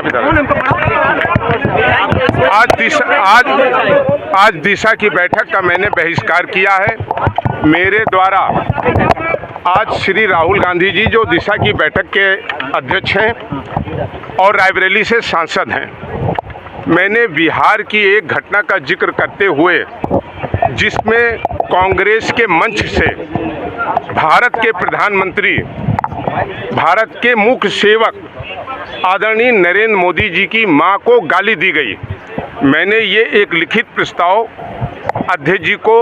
आप इधर आज दिशा की बैठक का मैंने बहिष्कार किया है। मेरे द्वारा आज श्री राहुल गांधी जी जो दिशा की बैठक के अध्यक्ष हैं और रायबरेली से सांसद हैं, मैंने बिहार की एक घटना का जिक्र करते हुए जिसमें कांग्रेस के मंच से भारत के प्रधानमंत्री, भारत के मुख्य सेवक आदरणीय नरेंद्र मोदी जी की मां को गाली दी गई, मैंने ये एक लिखित प्रस्ताव अध्यक्ष जी को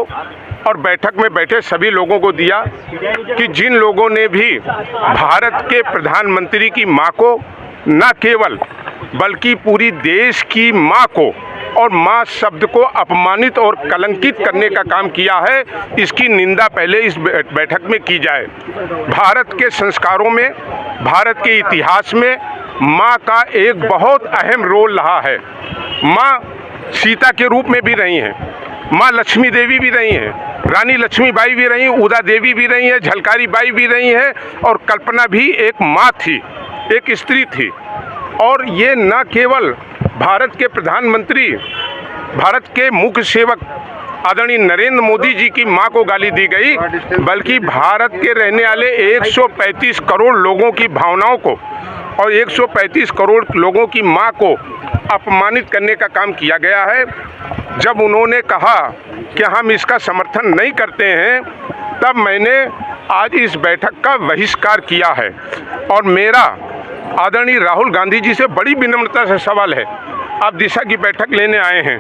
और बैठक में बैठे सभी लोगों को दिया कि जिन लोगों ने भी भारत के प्रधानमंत्री की मां को न केवल बल्कि पूरी देश की मां को और मां शब्द को अपमानित और कलंकित करने का काम किया है, इसकी निंदा पहले इस बैठक में की जाए। भारत के संस्कारों में, भारत के इतिहास में मां का एक बहुत अहम रोल रहा है। मां सीता के रूप में भी रही हैं, मां लक्ष्मी देवी भी रही हैं, रानी लक्ष्मीबाई भी रही, उदा देवी भी रही हैं, झलकारी बाई भी रही हैं और कल्पना भी एक मां थी, एक स्त्री थी। और ये न केवल भारत के प्रधानमंत्री, भारत के मुख्य सेवक आदरणीय नरेंद्र मोदी जी की मां को गाली दी गई, बल्कि भारत के रहने वाले 135 करोड़ लोगों की भावनाओं को और 135 करोड़ लोगों की मां को अपमानित करने का काम किया गया है। जब उन्होंने कहा कि हम इसका समर्थन नहीं करते हैं, तब मैंने आज इस बैठक का बहिष्कार किया है। और मेरा आदरणीय राहुल गांधी जी से बड़ी विनम्रता से सवाल है, आप दिशा की बैठक लेने आए हैं,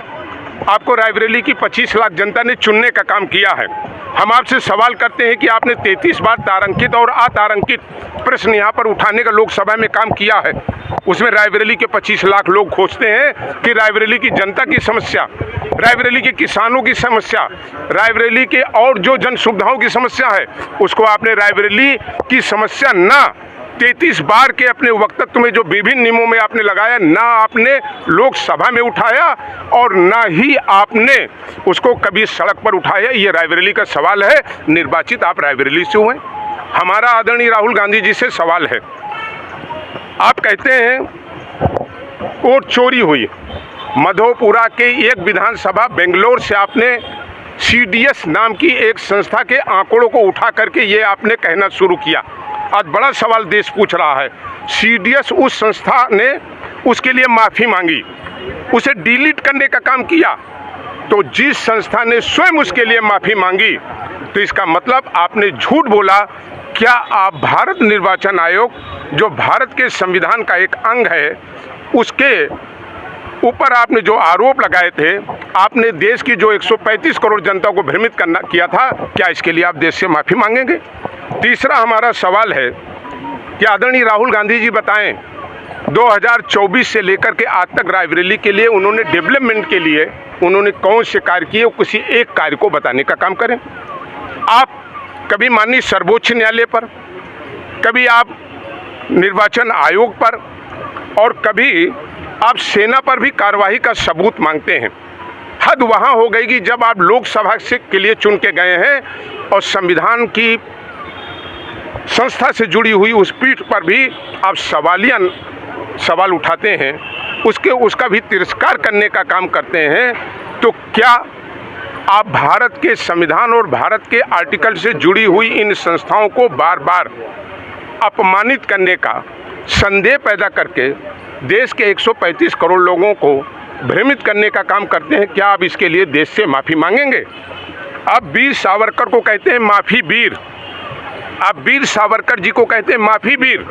आपको रायबरेली की 25 लाख जनता ने चुनने का काम किया है। हम आपसे सवाल करते हैं कि आपने 33 बार तारांकित और अतारांकित प्रश्न यहाँ पर उठाने का लोकसभा में काम किया है, उसमें रायबरेली के 25 लाख लोग खोजते हैं कि रायबरेली की जनता की समस्या, रायबरेली के किसानों की समस्या, रायबरेली के और जो जन सुविधाओं की समस्या है, उसको आपने रायबरेली की समस्या ना 33 बार के अपने वक्तव्य में जो विभिन्न नियमों में आपने लगाया, ना आपने लोकसभा में उठाया और ना ही आपने उसको कभी सड़क पर उठाया। ये रायबरेली का सवाल है, निर्वाचित आप रायबरेली से हुए। हमारा आदरणीय राहुल गांधी जी से सवाल है, आप कहते हैं वोट चोरी हुई, मधोपुरा के एक विधानसभा बेंगलोर से आपने CDS नाम की एक संस्था के आंकड़ों को उठा करके ये आपने कहना शुरू किया। आज बड़ा सवाल देश पूछ रहा है, CDS उस संस्था ने उसके लिए माफ़ी मांगी, उसे डिलीट करने का काम किया, तो जिस संस्था ने स्वयं उसके लिए माफ़ी मांगी, तो इसका मतलब आपने झूठ बोला। क्या आप भारत निर्वाचन आयोग जो भारत के संविधान का एक अंग है, उसके ऊपर आपने जो आरोप लगाए थे, आपने देश की जो 135 करोड़ जनता को भ्रमित करना किया था, क्या इसके लिए आप देश से माफ़ी मांगेंगे? तीसरा हमारा सवाल है कि आदरणीय राहुल गांधी जी बताएं 2024 से लेकर के आज तक रायबरेली के लिए उन्होंने डेवलपमेंट के लिए उन्होंने कौन से कार्य किए, किसी एक कार्य को बताने का काम करें। आप कभी माननीय सर्वोच्च न्यायालय पर, कभी आप निर्वाचन आयोग पर और कभी आप सेना पर भी कार्रवाई का सबूत मांगते हैं। हद वहाँ हो गई कि जब आप लोकसभा से के लिए चुन के गए हैं और संविधान की संस्था से जुड़ी हुई उस पीठ पर भी आप सवाल उठाते हैं, उसका भी तिरस्कार करने का काम करते हैं, तो क्या आप भारत के संविधान और भारत के आर्टिकल से जुड़ी हुई इन संस्थाओं को बार बार अपमानित करने का संदेह पैदा करके देश के 135 करोड़ लोगों को भ्रमित करने का काम करते हैं? क्या आप इसके लिए देश से माफ़ी मांगेंगे? आप वीर सावरकर को कहते हैं माफ़ी वीर, आप वीर सावरकर जी को कहते हैं माफ़ी वीर।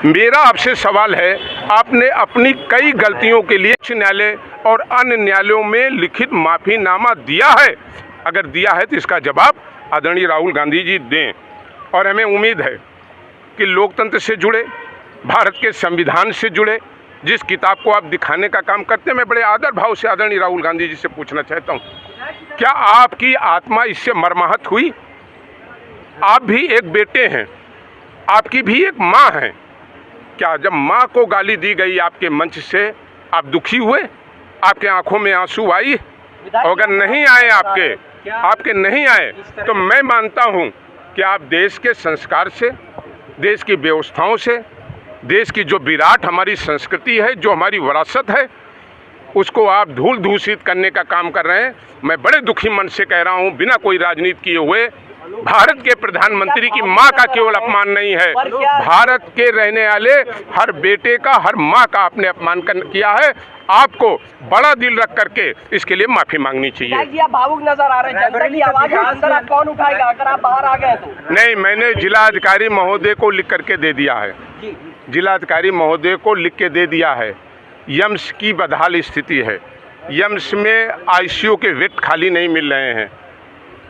मेरा आपसे सवाल है, आपने अपनी कई गलतियों के लिए उच्च न्यायालय और अन्य न्यायालयों में लिखित माफ़ीनामा दिया है? अगर दिया है तो इसका जवाब आदरणीय राहुल गांधी जी दें। और हमें उम्मीद है कि लोकतंत्र से जुड़े, भारत के संविधान से जुड़े जिस किताब को आप दिखाने का काम करते हैं, मैं बड़े आदर भाव से आदरणीय राहुल गांधी जी से पूछना चाहता हूँ, क्या आपकी आत्मा इससे मर्माहत हुई? आप भी एक बेटे हैं, आपकी भी एक माँ है, क्या जब माँ को गाली दी गई आपके मंच से आप दुखी हुए? आपके आंखों में आंसू आई? अगर नहीं आए आपके नहीं आए, तो मैं मानता हूँ कि आप देश के संस्कार से, देश की व्यवस्थाओं से, देश की जो विराट हमारी संस्कृति है, जो हमारी विरासत है, उसको आप धूल दूषित करने का काम कर रहे हैं। मैं बड़े दुखी मन से कह रहा हूं, बिना कोई राजनीति किए हुए, भारत के प्रधानमंत्री की मां का केवल अपमान नहीं है, भारत के रहने वाले हर बेटे का, हर मां का आपने अपमान किया है। आपको बड़ा दिल रख करके इसके लिए माफी मांगनी चाहिए। आप भावुक नजर आ रहे हैं, जनता की आवाज अंदर आप कौन उठाएगा अगर आप बाहर आ गए तो? नहीं, मैंने जिलाधिकारी महोदय को लिख करके दे दिया है, जिलाधिकारी महोदय को लिख के दे दिया है। यम्स की बदहाल स्थिति है, यम्स में आईसीयू के बेड खाली नहीं मिल रहे हैं,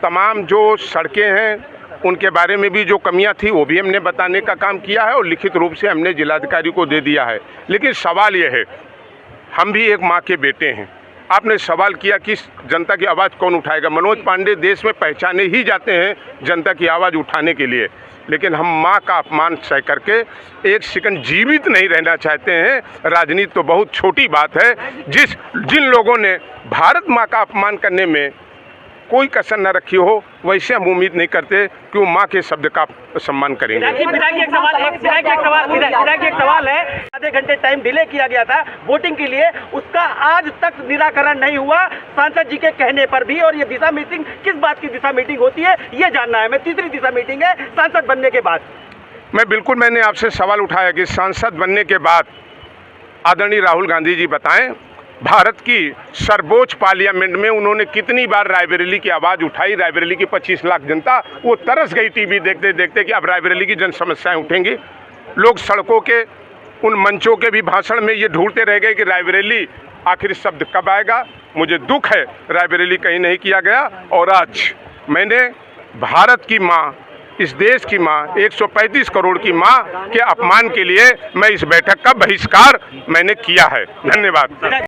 तमाम जो सड़कें हैं उनके बारे में भी जो कमियां थी वो भी हमने बताने का काम किया है और लिखित रूप से हमने जिलाधिकारी को दे दिया है। लेकिन सवाल ये है, हम भी एक माँ के बेटे हैं। आपने सवाल किया कि जनता की आवाज़ कौन उठाएगा। मनोज पांडे देश में पहचाने ही जाते हैं जनता की आवाज़ उठाने के लिए, लेकिन हम माँ का अपमान सह करके एक सेकंड जीवित नहीं रहना चाहते हैं। राजनीति तो बहुत छोटी बात है। जिन लोगों ने भारत माँ का अपमान करने में कोई कसर न रखी हो, वैसे हम उम्मीद नहीं करते कि वो माँ के शब्द का सम्मान करेंगे। एक सवाल है, आधे घंटे टाइम डिले किया गया था वोटिंग के लिए, उसका आज तक निराकरण नहीं हुआ सांसद जी के कहने पर भी। और ये दिशा मीटिंग किस बात की दिशा मीटिंग होती है ये जानना है। मैं तीसरी दिशा मीटिंग है सांसद बनने के बाद। मैंने आपसे सवाल उठाया कि सांसद बनने के बाद आदरणीय राहुल गांधी जी बताएं, भारत की सर्वोच्च पार्लियामेंट में उन्होंने कितनी बार रायबरेली की आवाज़ उठाई। रायबरेली की 25 लाख जनता वो तरस गई टीवी देखते देखते कि अब रायबरेली की जन समस्याएं उठेंगी। लोग सड़कों के उन मंचों के भी भाषण में ये ढूंढते रह गए कि रायबरेली आखिर शब्द कब आएगा। मुझे दुख है, रायबरेली कहीं नहीं किया गया। और आज मैंने भारत की माँ, इस देश की माँ, 135 करोड़ की माँ के अपमान के लिए मैं इस बैठक का बहिष्कार मैंने किया है। धन्यवाद।